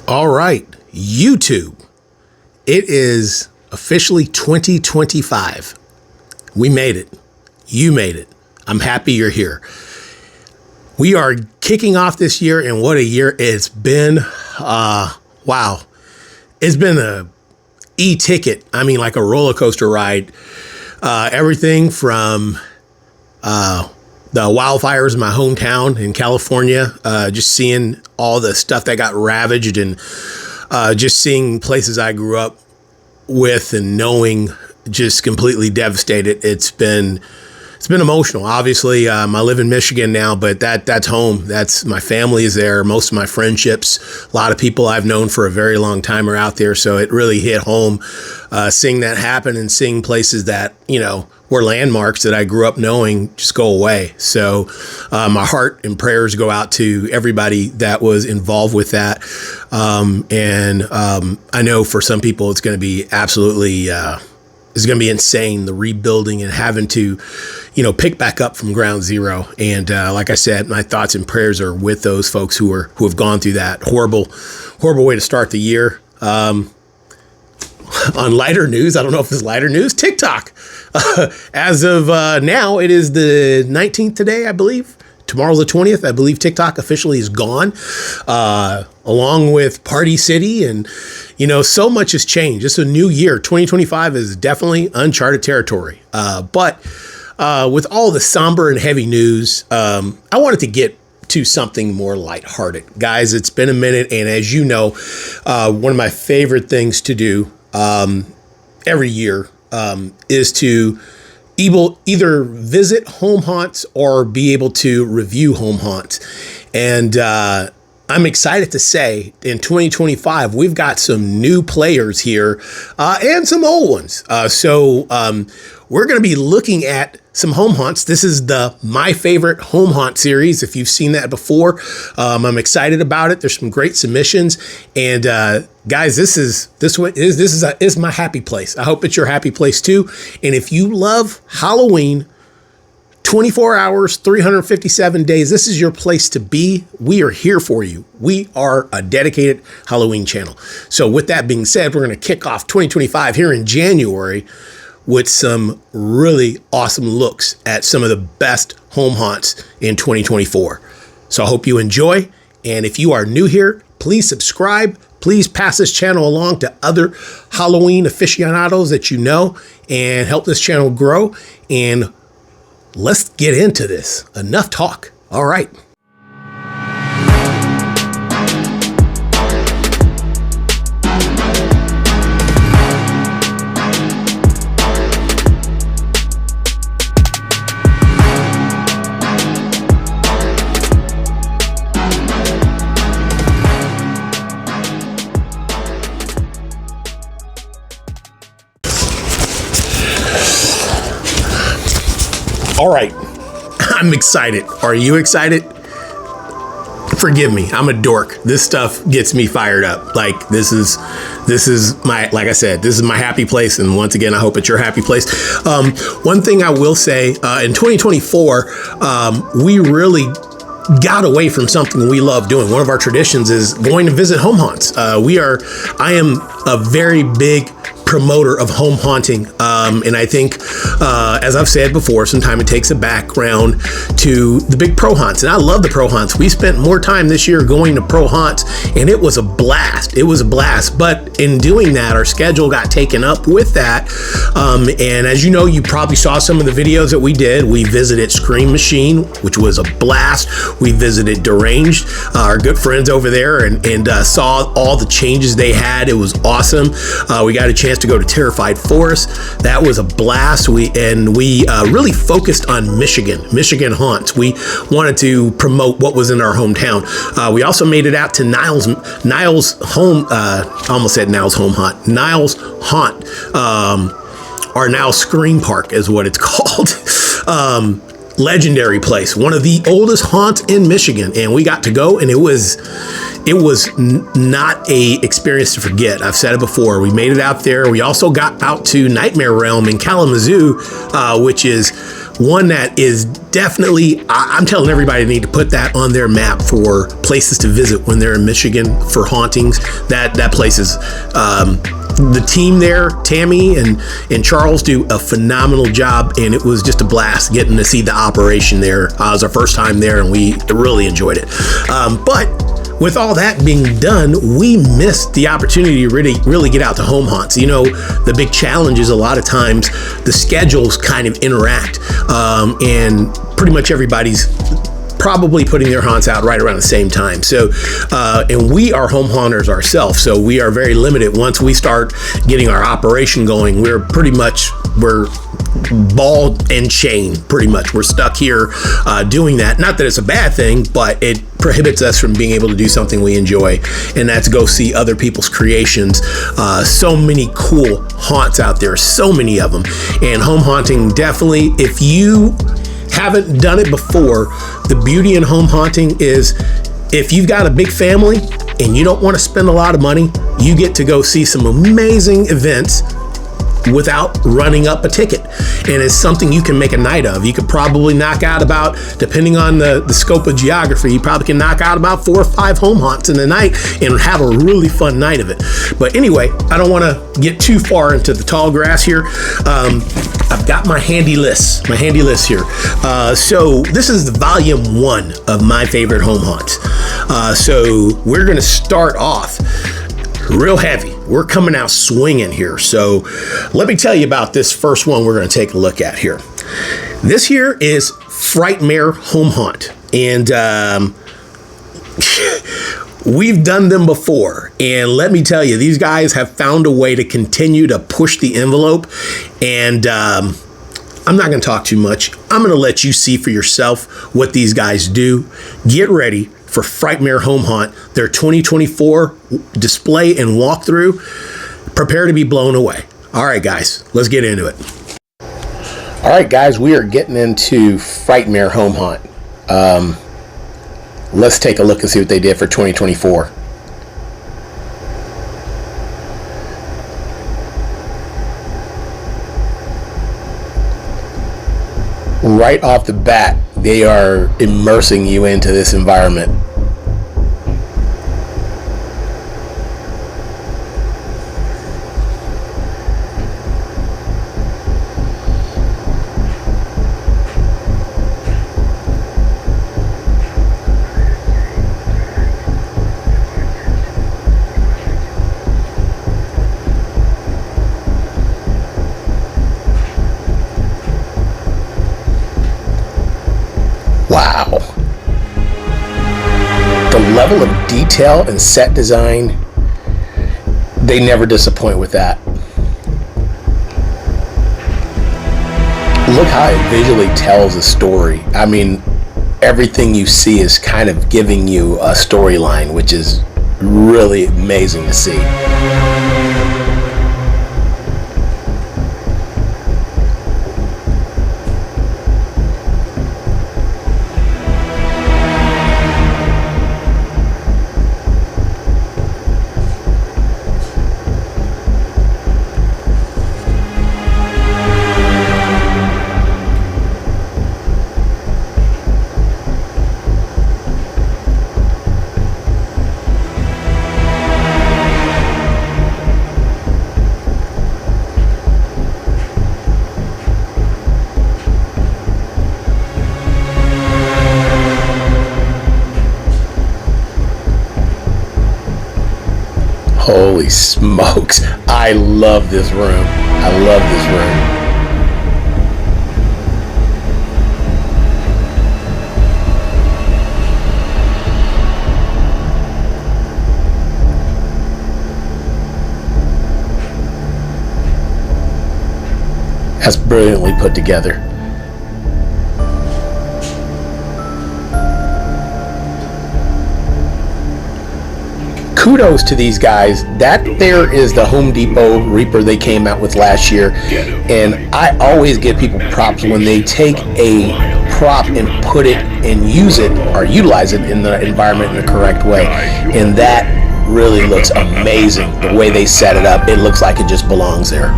All right, YouTube. It is officially 2025. We made it. You made it. I'm happy you're here. We are kicking off this year, and what a year it's been. Wow. It's been a e-ticket. I mean, like a roller coaster ride. Everything from the wildfires in my hometown in California, just seeing all the stuff that got ravaged, and just seeing places I grew up with and knowing just completely devastated. It's been emotional. Obviously, I live in Michigan now, but that's home. That's my family is there. Most of my friendships, a lot of people I've known for a very long time are out there. So it really hit home, seeing that happen and seeing places that, were landmarks that I grew up knowing just go away. So my heart and prayers go out to everybody that was involved with that. I know for some people, it's going to be absolutely, it's going to be insane, the rebuilding and having to, pick back up from ground zero. And like I said, my thoughts and prayers are with those folks who have gone through that horrible way to start the year. On lighter news, I don't know if it's lighter news, TikTok. As of now, it is the 19th today, I believe. Tomorrow's the 20th. I believe TikTok officially is gone, along with Party City. And, so much has changed. It's a new year. 2025 is definitely uncharted territory. But with all the somber and heavy news, I wanted to get to something more lighthearted. Guys, it's been a minute. And as you know, one of my favorite things to do every year is to either visit home haunts or be able to review home haunts. And I'm excited to say in 2025, we've got some new players here and some old ones. So we're going to be looking at some home haunts. This is the My Favorite Home Haunt series. If you've seen that before, I'm excited about it. There's some great submissions, and guys, this is my happy place. I hope it's your happy place too. And if you love Halloween, 24 hours, 357 days, this is your place to be. We are here for you. We are a dedicated Halloween channel. So with that being said, we're going to kick off 2025 here in January with some really awesome looks at some of the best home haunts in 2024. So I hope you enjoy. And if you are new here, please subscribe. Please pass this channel along to other Halloween aficionados that you know and help this channel grow. And let's get into this. Enough talk. All right. All right, I'm excited. Are you excited? Forgive me, I'm a dork. This stuff gets me fired up. Like this is my, like I said, this is my happy place. And once again, I hope it's your happy place. One thing I will say, in 2024, we really got away from something we love doing. One of our traditions is going to visit home haunts. I am a very big promoter of home haunting. And I think, as I've said before, sometimes it takes a background to the big pro haunts. And I love the pro haunts. We spent more time this year going to pro haunts, and it was a blast. It was a blast. But in doing that, our schedule got taken up with that. And as you know, you probably saw some of the videos that we did. We visited Scream Machine, which was a blast. We visited Deranged, our good friends over there, and saw all the changes they had. It was awesome. We got a chance to go to Terrified Forest. That was a blast. We really focused on Michigan haunts. We wanted to promote what was in our hometown. We also made it out to Niles home. Almost said Niles home haunt. Niles haunt, or now Scream Park is what it's called. Legendary place, one of the oldest haunts in Michigan, and we got to go, and it was not a experience to forget. I've said it before. We made it out there. We also got out to Nightmare Realm in Kalamazoo, which is one that is definitely, I'm telling everybody they need to put that on their map for places to visit when they're in Michigan for hauntings. That place is, the team there, Tammy and Charles, do a phenomenal job, and it was just a blast getting to see the operation there. It was our first time there, and we really enjoyed it. But with all that being done, we missed the opportunity to really get out to home haunts. You know, the big challenge is a lot of times the schedules kind of interact, and pretty much everybody's probably putting their haunts out right around the same time. So, and we are home haunters ourselves, so we are very limited. Once we start getting our operation going, we're ball and chain, pretty much. We're stuck here doing that. Not that it's a bad thing, but it prohibits us from being able to do something we enjoy, and that's go see other people's creations. So many cool haunts out there, so many of them. And home haunting, definitely, if you haven't done it before, the beauty in home haunting is if you've got a big family and you don't want to spend a lot of money, you get to go see some amazing events without running up a ticket. And it's something you can make a night of. You could probably knock out about, depending on the scope of geography, you probably can knock out about 4 or 5 home haunts in the night and have a really fun night of it. But anyway, I don't want to get too far into the tall grass here. I've got my handy list here. So this is the volume 1 of my favorite home haunts. So we're going to start off real heavy. We're coming out swinging here. So let me tell you about this first one we're going to take a look at here. This here is Frightmare Home Haunt. And we've done them before. And let me tell you, these guys have found a way to continue to push the envelope. And I'm not going to talk too much. I'm going to let you see for yourself what these guys do. Get ready for Frightmare Home Haunt, their 2024 display and walkthrough. Prepare to be blown away. All right, guys, let's get into it. All right, guys, we are getting into Frightmare Home Haunt. Let's take a look and see what they did for 2024. Right off the bat, they are immersing you into this environment. Wow. The level of detail and set design, they never disappoint with that. Look how it visually tells a story. I mean, everything you see is kind of giving you a storyline, which is really amazing to see. Holy smokes. I love this room. I love this room. That's brilliantly put together. Kudos to these guys. That there is the Home Depot Reaper they came out with last year, and I always give people props when they take a prop and put it and use it or utilize it in the environment in the correct way, and that really looks amazing. The way they set it up, it looks like it just belongs there.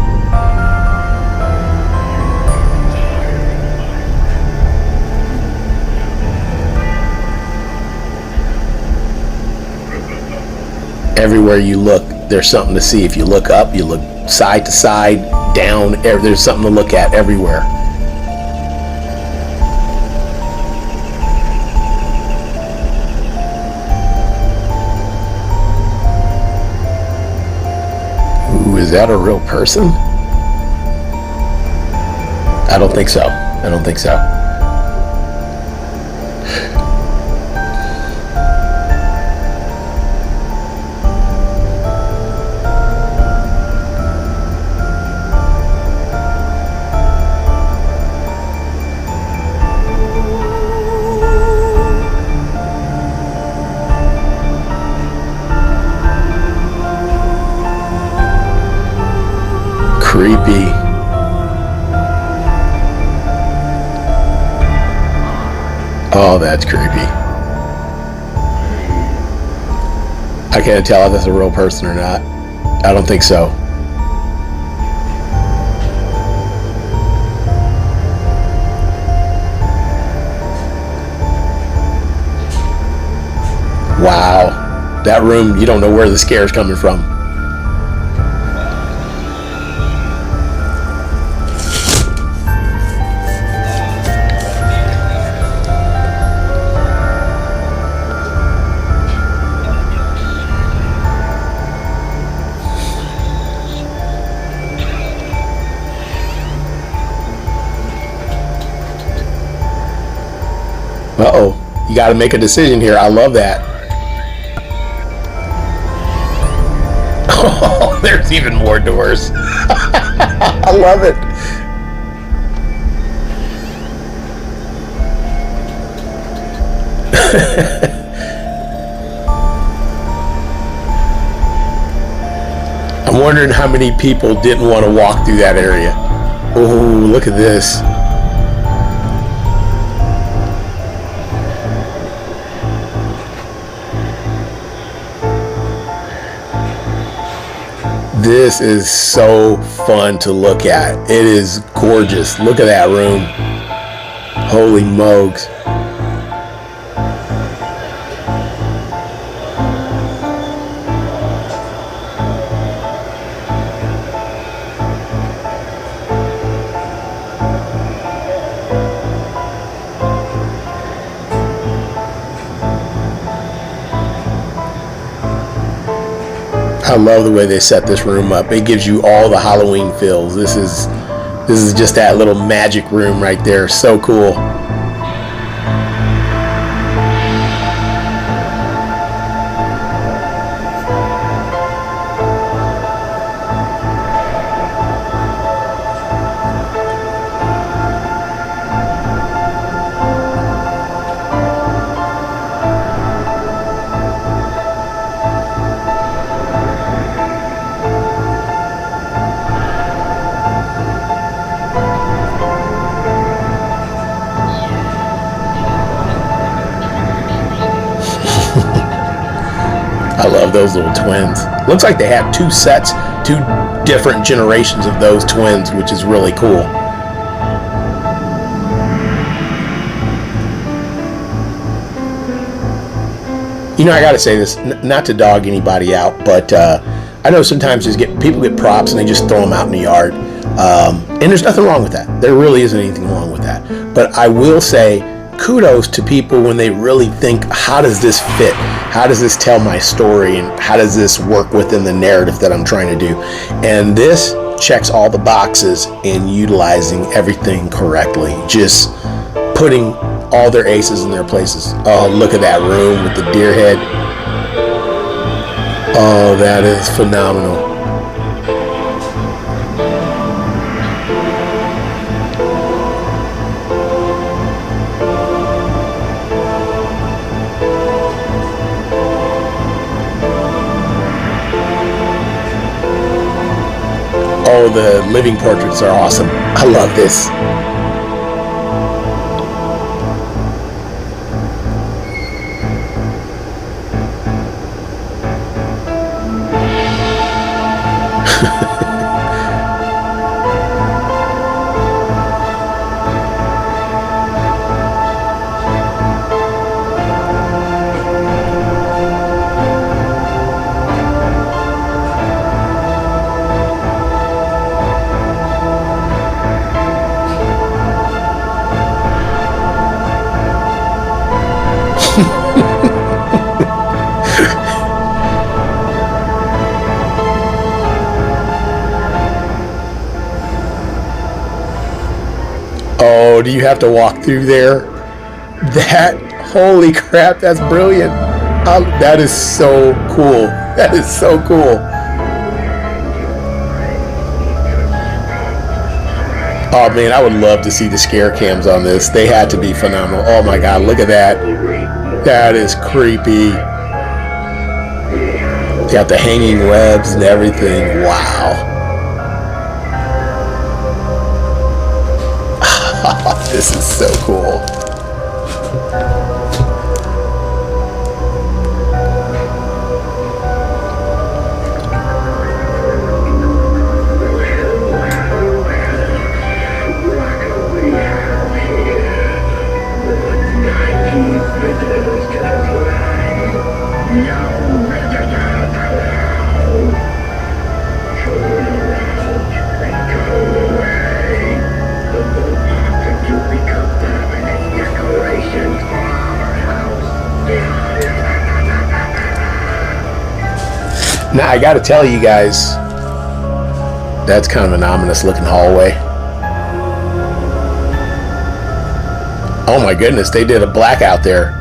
Everywhere you look, there's something to see. If you look up, you look side to side, down, there's something to look at everywhere. Ooh, is that a real person? I don't think so. I don't think so. Creepy. Oh, that's creepy. I can't tell if that's a real person or not. I don't think so. Wow. That room, you don't know where the scare's coming from. Uh-oh, you got to make a decision here. I love that. Oh, there's even more doors. I love it. I'm wondering how many people didn't want to walk through that area. Oh, look at this. This is so fun to look at. It is gorgeous. Look at that room. Holy smokes. I love the way they set this room up. It gives you all the Halloween feels. This is just that little magic room right there. So cool. I love those little twins. Looks like they have two sets, two different generations of those twins, which is really cool. You know, I gotta say this, not to dog anybody out, but I know sometimes people get props and they just throw them out in the yard. And there's nothing wrong with that. There really isn't anything wrong with that. But I will say kudos to people when they really think, how does this fit? How does this tell my story? And how does this work within the narrative that I'm trying to do? And this checks all the boxes in utilizing everything correctly. Just putting all their aces in their places. Oh, look at that room with the deer head. Oh, that is phenomenal. Oh, the living portraits are awesome. I love this. Oh, do you have to walk through there? Holy crap, that's brilliant. That is so cool. That is so cool. Oh man, I would love to see the scare cams on this. They had to be phenomenal. Oh my god, look at that. That is creepy. Got the hanging webs and everything. Wow. This is so cool. Now, I gotta tell you guys, that's kind of an ominous looking hallway. Oh my goodness, they did a blackout there.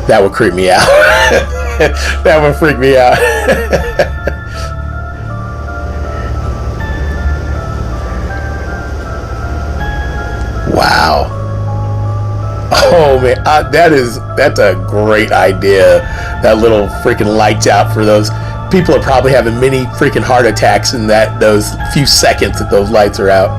That would creep me out. That would freak me out. Wow. Oh man, that's a great idea. That little freaking lights out for those people are probably having many freaking heart attacks in those few seconds that those lights are out.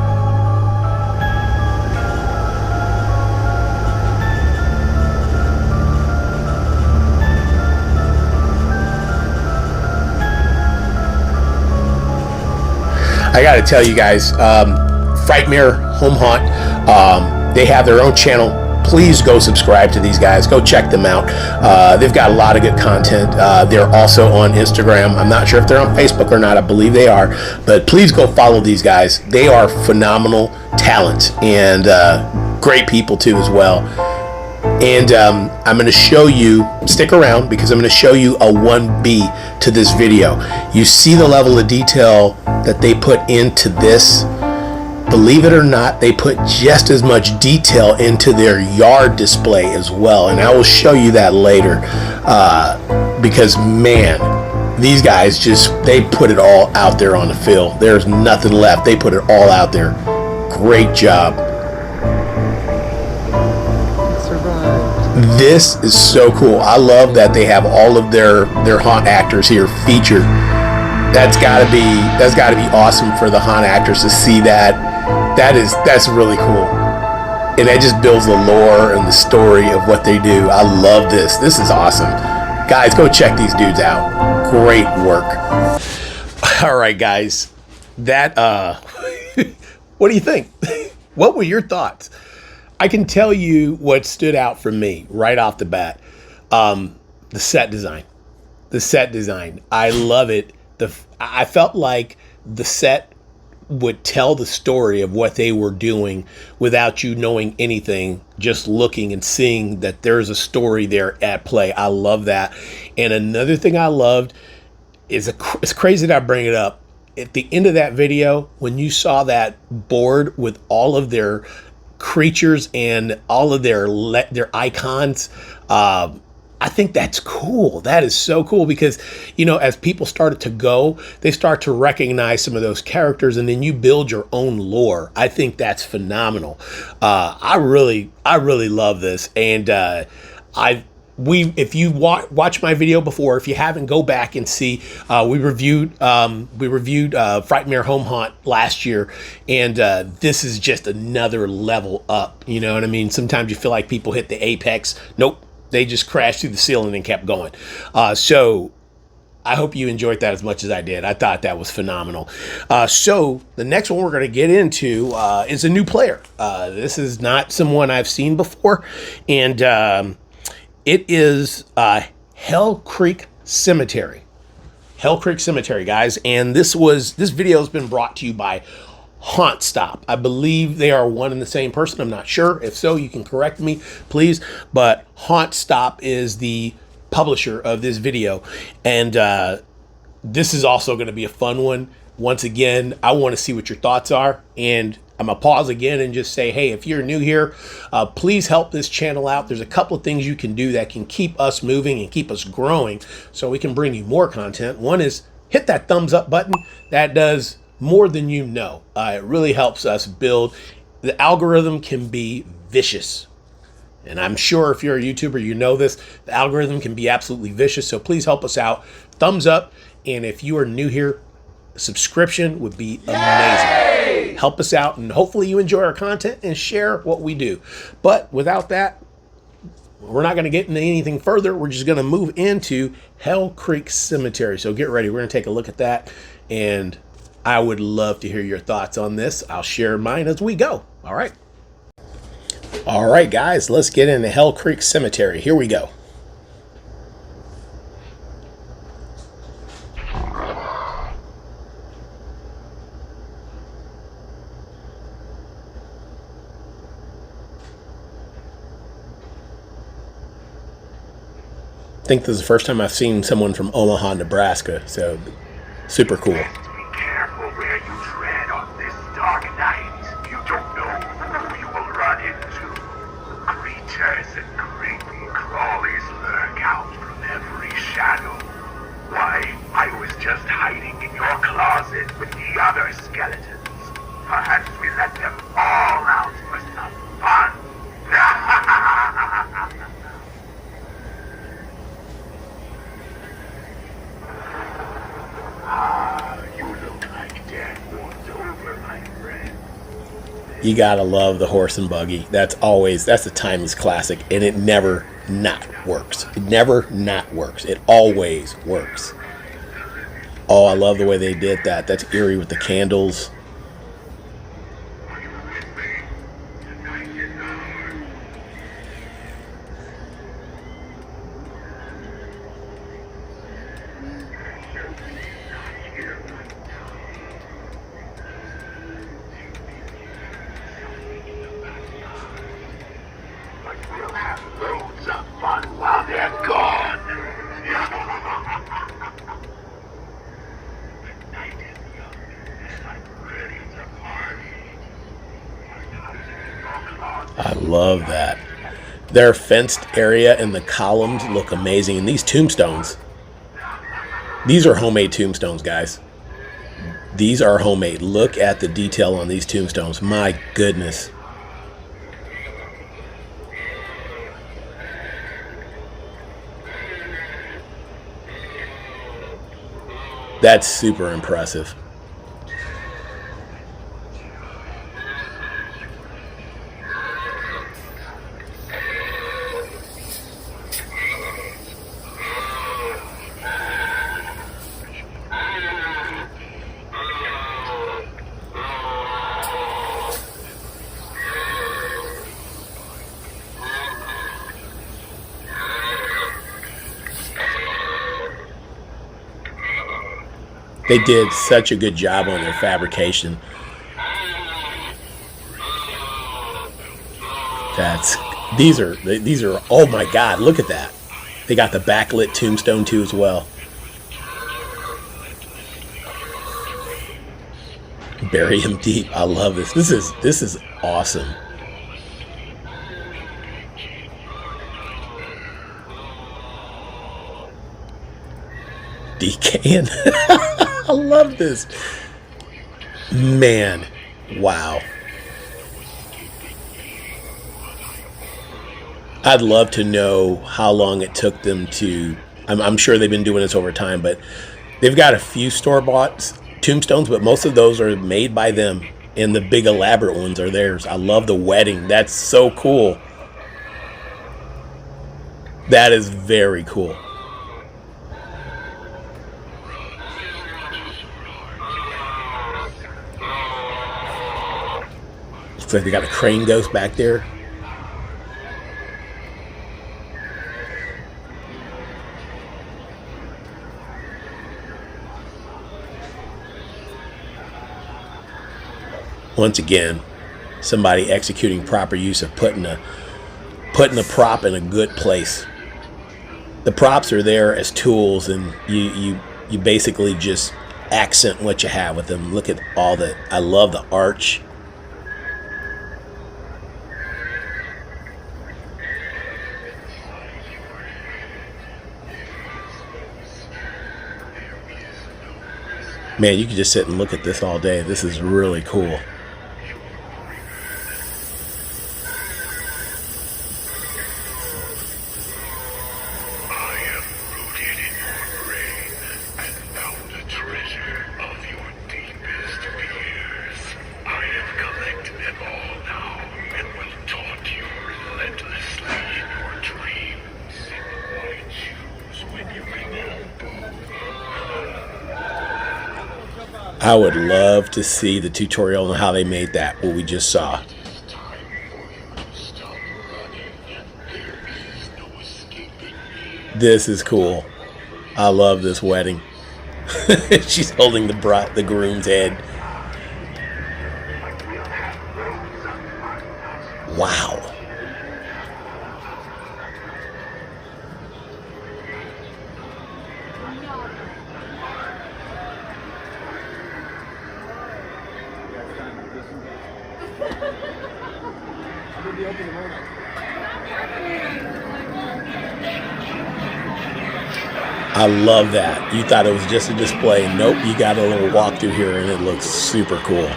I gotta tell you guys, Frightmare Home Haunt, they have their own channel. Please go subscribe to these guys. Go check them out. They've got a lot of good content. They're also on Instagram. I'm not sure if they're on Facebook or not. I believe they are. But please go follow these guys. They are phenomenal talent and great people too as well. And I'm going to show you, stick around because I'm going to show you a 1B to this video. You see the level of detail that they put into this. Believe it or not, they put just as much detail into their yard display as well. And I will show you that later because, man, these guys they put it all out there on the field. There's nothing left. They put it all out there. Great job. This is so cool. I love that they have all of their haunt actors here featured. That's gotta be awesome for the haunt actors to see that. That's really cool, and that just builds the lore and the story of what they do. I love this. This is awesome, guys. Go check these dudes out. Great work. All right, guys. That what do you think? What were your thoughts? I can tell you what stood out for me right off the bat. The set design. The set design. I love it. I felt like the set would tell the story of what they were doing without you knowing anything, just looking and seeing that there's a story there at play. I love that. And another thing I loved is it's crazy that I bring it up. At the end of that video, when you saw that board with all of their creatures and all of their icons, I think that's cool. That is so cool because, as people started to go, they start to recognize some of those characters and then you build your own lore. I think that's phenomenal. I really love this. And if you watch my video before, if you haven't, go back and see. We reviewed Frightmare Home Haunt last year, and this is just another level up. You know what I mean? Sometimes you feel like people hit the apex. Nope. They just crashed through the ceiling and kept going. So I hope you enjoyed that as much as I did. I thought that was phenomenal. So the next one we're going to get into is a new player. This is not someone I've seen before. And it is Hell Creek Cemetery. Hell Creek Cemetery, guys. And this video has been brought to you by Haunt Stop. I believe they are one and the same person. I'm not sure. If so, you can correct me, please. But Haunt Stop is the publisher of this video. And this is also going to be a fun one. Once again, I want to see what your thoughts are. And I'm going to pause again and just say, hey, if you're new here, please help this channel out. There's a couple of things you can do that can keep us moving and keep us growing so we can bring you more content. One is hit that thumbs up button. That does more than you know. It really helps us build. The algorithm can be vicious. And I'm sure if you're a YouTuber, you know this. The algorithm can be absolutely vicious. So please help us out. Thumbs up. And if you are new here, a subscription would be amazing. Yay! Help us out. And hopefully you enjoy our content and share what we do. But without that, we're not going to get into anything further. We're just going to move into Hell Creek Cemetery. So get ready. We're going to take a look at that. And I would love to hear your thoughts on this. I'll share mine as we go. All right. All right, guys, let's get into Hell Creek Cemetery. Here we go. I think this is the first time I've seen someone from Omaha, Nebraska, so super cool. Be careful where you tread on this dark night. You don't know who you will run into. Creatures and creepy crawlies lurk out from every shadow. Why, I was just hiding in your closet with the other skeletons. Perhaps we let them all out for some fun. You look like death walked over, my friend. You gotta love the horse and buggy. That's a timeless classic, and it never not works. It never not works. It always works. Oh, I love the way they did that. That's eerie with the candles. We'll have loads of fun while they're gone. The night is young, and I'm ready to party. I love that. Their fenced area and the columns look amazing. And these tombstones, these are homemade tombstones, guys. These are homemade. Look at the detail on these tombstones. My goodness. That's super impressive. They did such a good job on their fabrication. These are, oh my God, look at that. They got the backlit tombstone too as well. Bury him deep. I love this. This is awesome. Decaying. I love this. Man, wow. I'd love to know how long it took them to, I'm sure they've been doing this over time, but they've got a few store-bought tombstones, but most of those are made by them, and the big elaborate ones are theirs. I love the wedding. That's so cool. That is very cool. Looks like they got a crane ghost back there. Once again, somebody executing proper use of putting the prop in a good place. The props are there as tools, and you basically just accent what you have with them. Look at all the, I love the arch. Man, you can just sit and look at this all day. This is really cool. I would love to see the tutorial on how they made that, what we just saw. This is cool. I love this wedding. She's holding the groom's head. Wow. I love that. You thought it was just a display. Nope, you got a little walkthrough here and it looks super cool.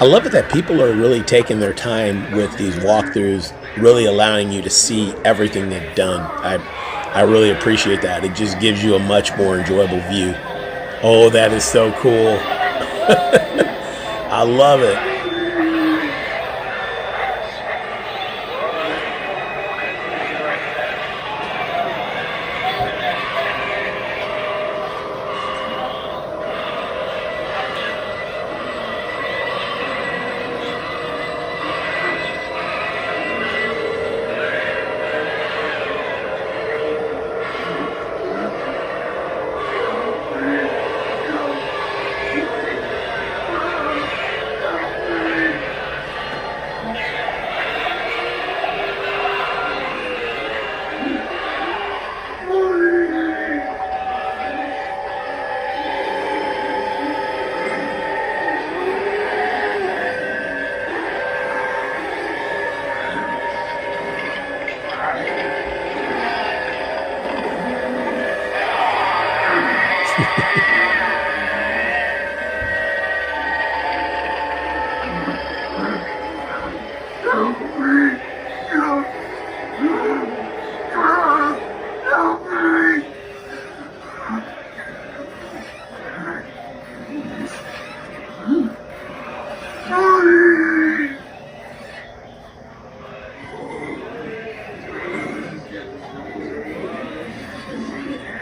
I love it that people are really taking their time with these walkthroughs, really allowing you to see everything they've done. I really appreciate that. It just gives you a much more enjoyable view. Oh, that is so cool. I love it.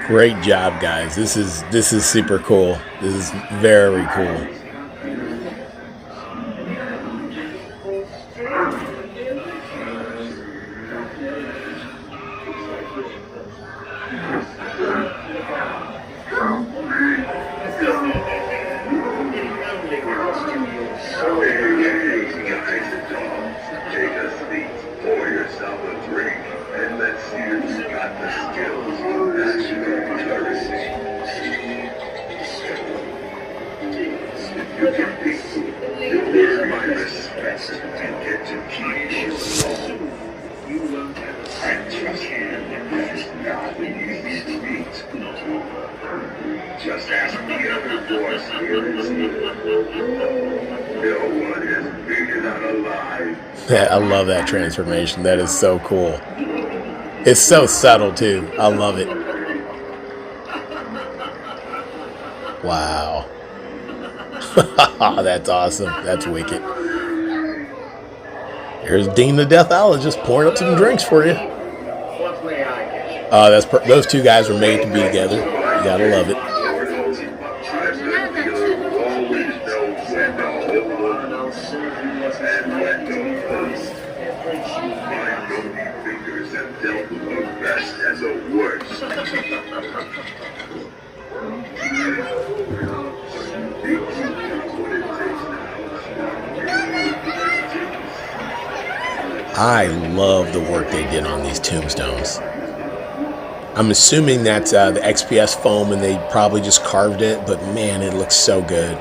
Great job, guys. This is super cool. This is very cool. Just ask the other boys here. No one has made it out alive. Yeah, I love that transformation. That is so cool. It's so subtle too. I love it. Wow. Oh, that's awesome. That's wicked. Here's Dean the Deathologist pouring up some drinks for you. Those two guys were made to be together. You gotta love it. I love the work they did on these tombstones. I'm assuming that's the XPS foam and they probably just carved it, but man, it looks so good.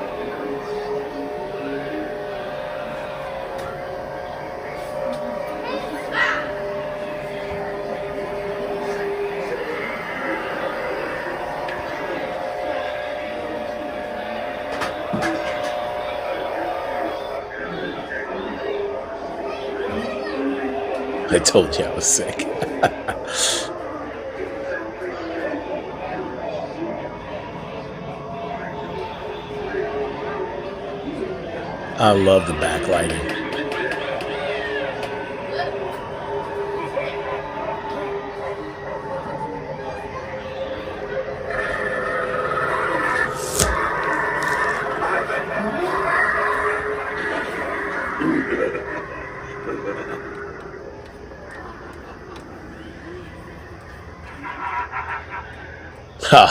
I told you I was sick. I love the backlighting.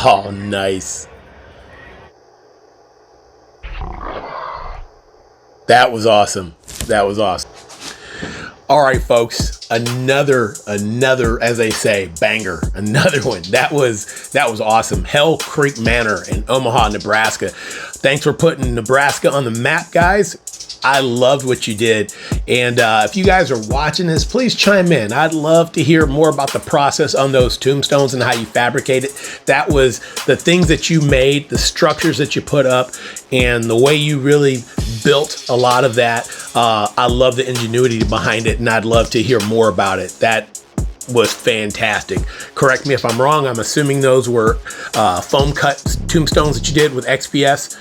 Oh, nice. That was awesome. That was awesome. All right, folks. Another, as they say, banger. Another one. That was awesome. Hell Creek Manor in Omaha, Nebraska. Thanks for putting Nebraska on the map, guys. I loved what you did. And if you guys are watching this, please chime in. I'd love to hear more about the process on those tombstones and how you fabricate it. That was the things that you made, the structures that you put up, and the way you really built a lot of that. I love the ingenuity behind it, and I'd love to hear more about it. That was fantastic. Correct me if I'm wrong. I'm assuming those were foam cut tombstones that you did with XPS.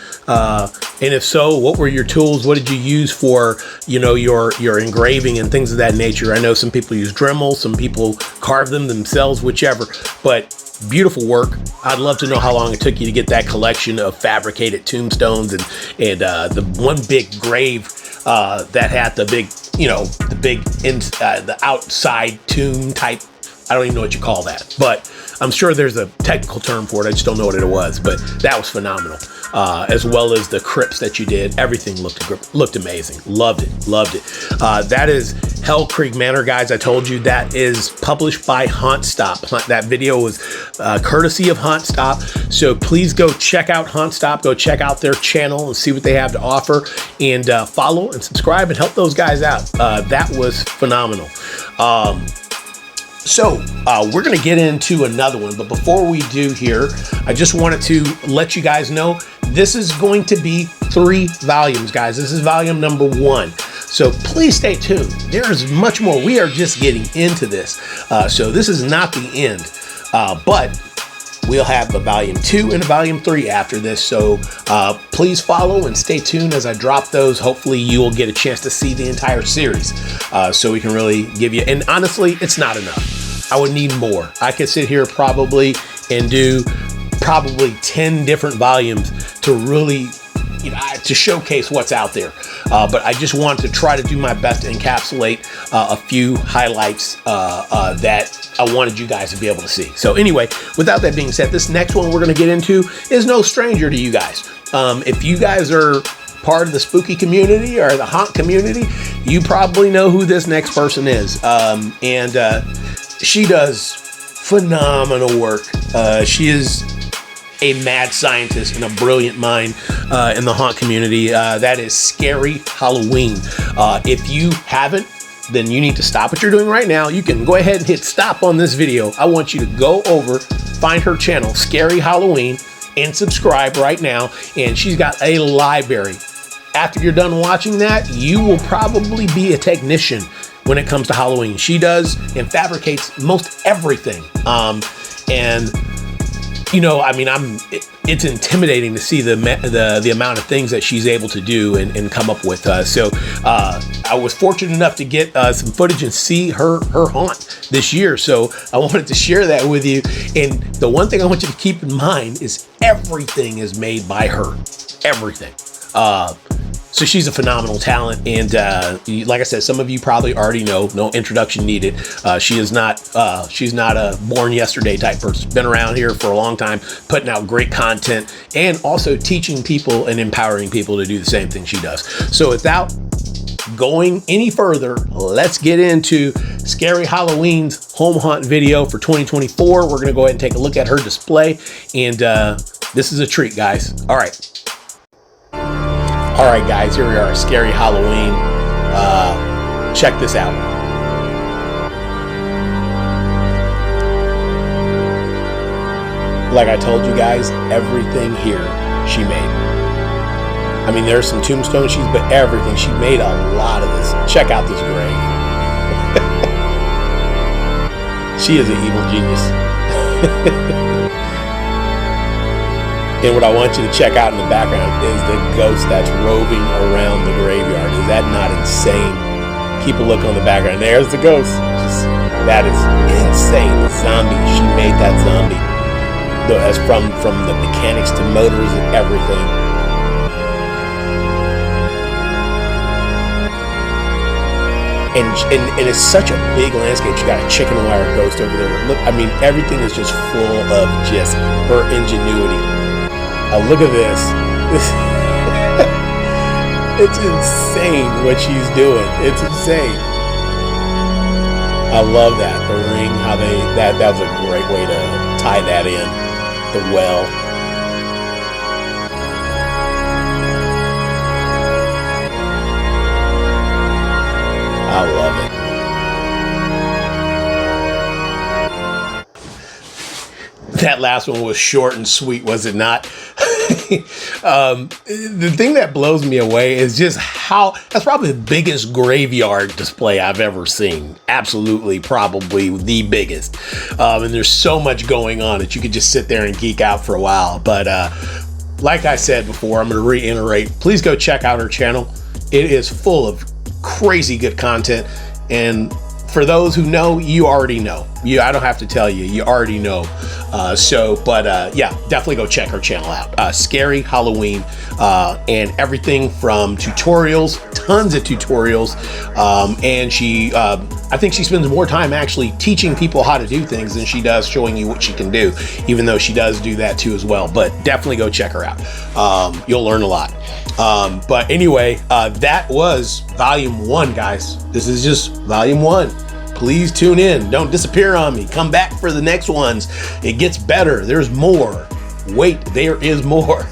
And if so, what were your tools? What did you use for, your engraving and things of that nature? I know some people use Dremel, some people carve them themselves, whichever, but beautiful work. I'd love to know how long it took you to get that collection of fabricated tombstones and the one big grave that had the big, the outside tomb type. I don't even know what you call that, but I'm sure there's a technical term for it. I just don't know what it was, but that was phenomenal. As well as the crypts that you did. Everything looked amazing. Loved it. That is Hell Creek Manor, guys. I told you that is published by Haunt Stop. That video was courtesy of Haunt Stop. So please go check out Haunt Stop. Go check out their channel and see what they have to offer, and follow and subscribe and help those guys out. That was phenomenal. So we're going to get into another one, but before we do here, I just wanted to let you guys know this is going to be 3 volumes, guys. This is volume number 1. So please stay tuned. There's much more. We are just getting into this. So this is not the end, but we'll have a volume 2 and a volume 3 after this. So please follow and stay tuned as I drop those. Hopefully you will get a chance to see the entire series, so we can really give you, and honestly, it's not enough. I would need more. I could sit here probably and do 10 different volumes to really, to showcase what's out there. But I just want to try to do my best to encapsulate a few highlights that I wanted you guys to be able to see. So anyway, without that being said, this next one we're going to get into is no stranger to you guys. If you guys are part of the spooky community or the haunt community, you probably know who this next person is. She does phenomenal work. She is a mad scientist and a brilliant mind in the haunt community. That is Scarrie Halloween. If you haven't, then you need to stop what you're doing right now. You can go ahead and hit stop on this video. I want you to go over, find her channel, Scarrie Halloween, and subscribe right now. And she's got a library. After you're done watching that, you will probably be a technician when it comes to Halloween. She does and fabricates most everything. it's intimidating to see the amount of things that she's able to do and come up with. So I was fortunate enough to get some footage and see her haunt this year. So I wanted to share that with you. And the one thing I want you to keep in mind is everything is made by her. Everything. So she's a phenomenal talent, and like I said, some of you probably already know. No introduction needed. She's not a born yesterday type person. Been around here for a long time, putting out great content, and also teaching people and empowering people to do the same thing she does. So without going any further, let's get into Scarrie Halloween's home haunt video for 2024. We're gonna go ahead and take a look at her display, and this is a treat, guys. All right, guys, here we are, Scarrie Halloween. Check this out. Like I told you guys, everything here she made. I mean, there's some tombstone sheets, but everything. She made a lot of this. Check out this grave. She is an evil genius. And what I want you to check out in the background is the ghost that's roving around the graveyard. Is that not insane? Keep a look on the background. There's the ghost. That is insane. The zombie. She made that zombie. That's from the mechanics to motors and everything. And it's such a big landscape. You got a chicken wire ghost over there. Look, I mean, everything is just full of just her ingenuity. Look at this. It's insane what she's doing. It's insane. I love that. The ring, how that was a great way to tie that in. The well. I love it. That last one was short and sweet, was it not? The thing that blows me away is just how that's probably the biggest graveyard display I've ever seen. Absolutely, probably the biggest. And there's so much going on that you could just sit there and geek out for a while. But like I said before, I'm going to reiterate, please go check out her channel. It is full of crazy good content, and for those who know, you already know. I don't have to tell you, you already know. Yeah, definitely go check her channel out. Scarrie Halloween, and everything from tutorials, tons of tutorials. And I think she spends more time actually teaching people how to do things than she does showing you what she can do, even though she does do that too as well. But definitely go check her out. You'll learn a lot. But anyway, that was volume 1, guys. This is just volume 1. Please tune in. Don't disappear on me. Come back for the next ones. It gets better. There's more. Wait, there is more.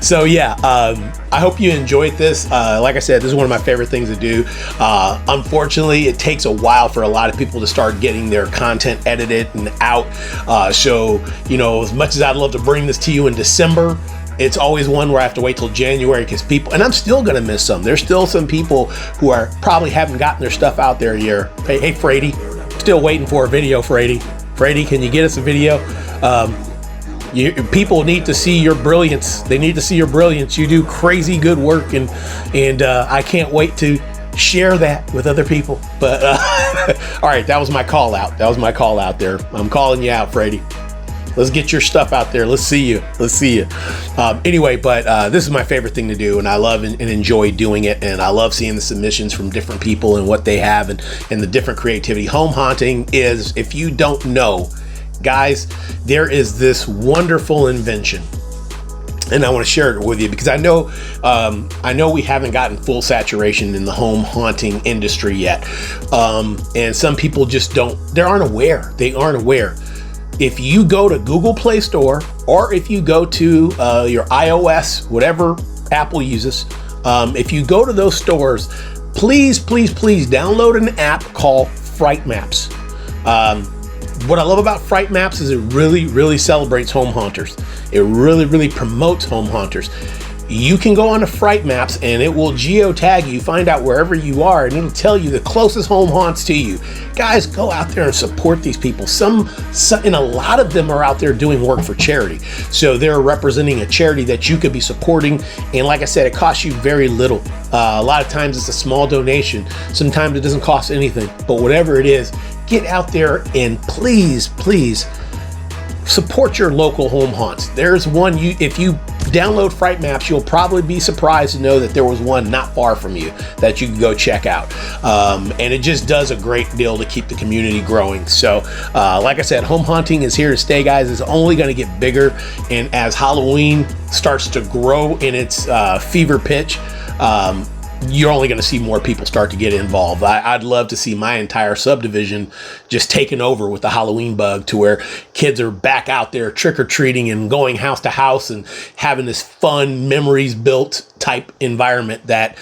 So yeah, I hope you enjoyed this. Like I said, this is one of my favorite things to do. Unfortunately, it takes a while for a lot of people to start getting their content edited and out. So, you know, as much as I'd love to bring this to you in December, it's always one where I have to wait till January because people, and I'm still gonna miss some. There's still some people who are probably haven't gotten their stuff out there yet. Hey, Frady, still waiting for a video, Frady. Frady, can you get us a video? People need to see your brilliance. They need to see your brilliance. You do crazy good work, and I can't wait to share that with other people. But all right, that was my call out. That was my call out there. I'm calling you out, Frady. Let's get your stuff out there. Let's see you. Let's see you. Anyway, but this is my favorite thing to do, and I love and enjoy doing it. And I love seeing the submissions from different people and what they have and the different creativity. Home haunting is, if you don't know, guys, there is this wonderful invention. And I want to share it with you because I know we haven't gotten full saturation in the home haunting industry yet. And some people just aren't aware. They aren't aware. If you go to Google Play Store, or if you go to your iOS, whatever Apple uses, if you go to those stores, please download an app called Frightmaps. What I love about Frightmaps is it really celebrates home haunters. It really promotes home haunters. you can go on to Fright Maps and it will geotag you, find out wherever you are, and it'll tell you the closest home haunts to you. Guys, go out there and support these people. Some and a lot of them are out there doing work for charity. So they're representing a charity that you could be supporting. And like I said, it costs you very little. A lot of times it's a small donation. Sometimes it doesn't cost anything, but whatever it is, get out there and please, please support your local home haunts. There's one, if you download Fright Maps, you'll probably be surprised to know that there was one not far from you that you can go check out. And it just does a great deal to keep the community growing. So like I said, home haunting is here to stay, guys. It's only going to get bigger. And as Halloween starts to grow in its fever pitch, you're only going to see more people start to get involved. I'd love to see my entire subdivision just taken over with the Halloween bug, to where kids are back out there trick-or-treating and going house to house and having this fun, memories built type environment that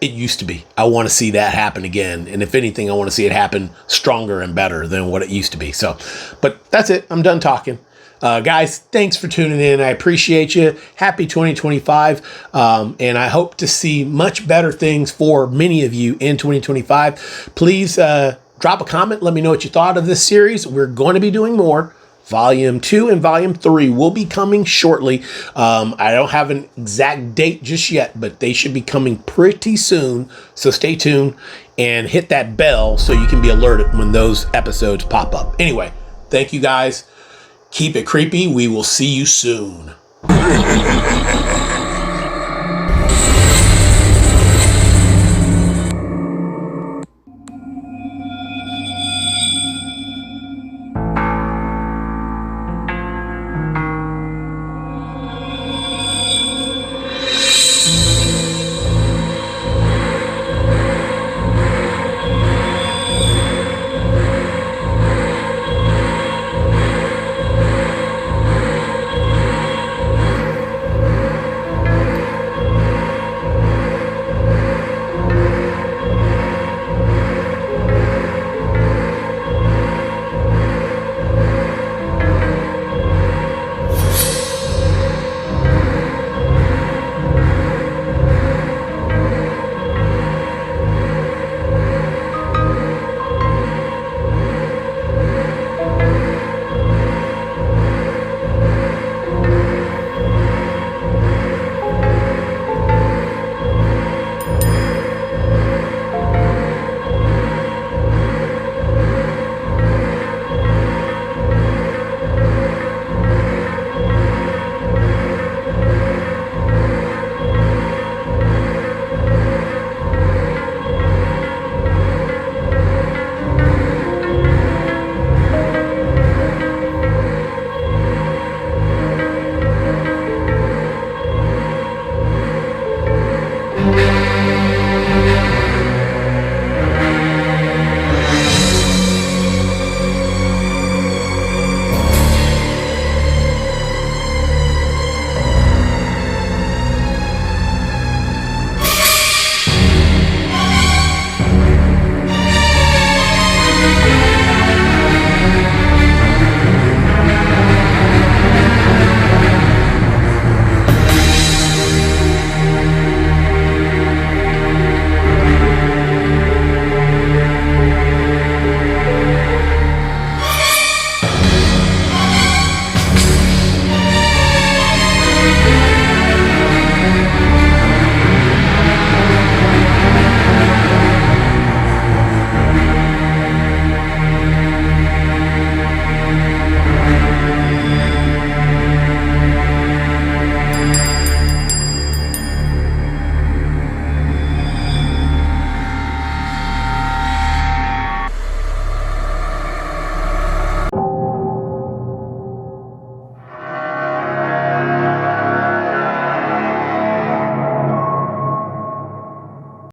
it used to be. I want to see that happen again. And if anything, I want to see it happen stronger and better than what it used to be. So, but that's it. I'm done talking. Guys, thanks for tuning in. I appreciate you. Happy 2025. And I hope to see much better things for many of you in 2025. Please drop a comment. Let me know what you thought of this series. We're going to be doing more. Volume 2 and Volume 3 will be coming shortly. I don't have an exact date just yet, but they should be coming pretty soon. So stay tuned and hit that bell so you can be alerted when those episodes pop up. Anyway, thank you guys. Keep it creepy. We will see you soon.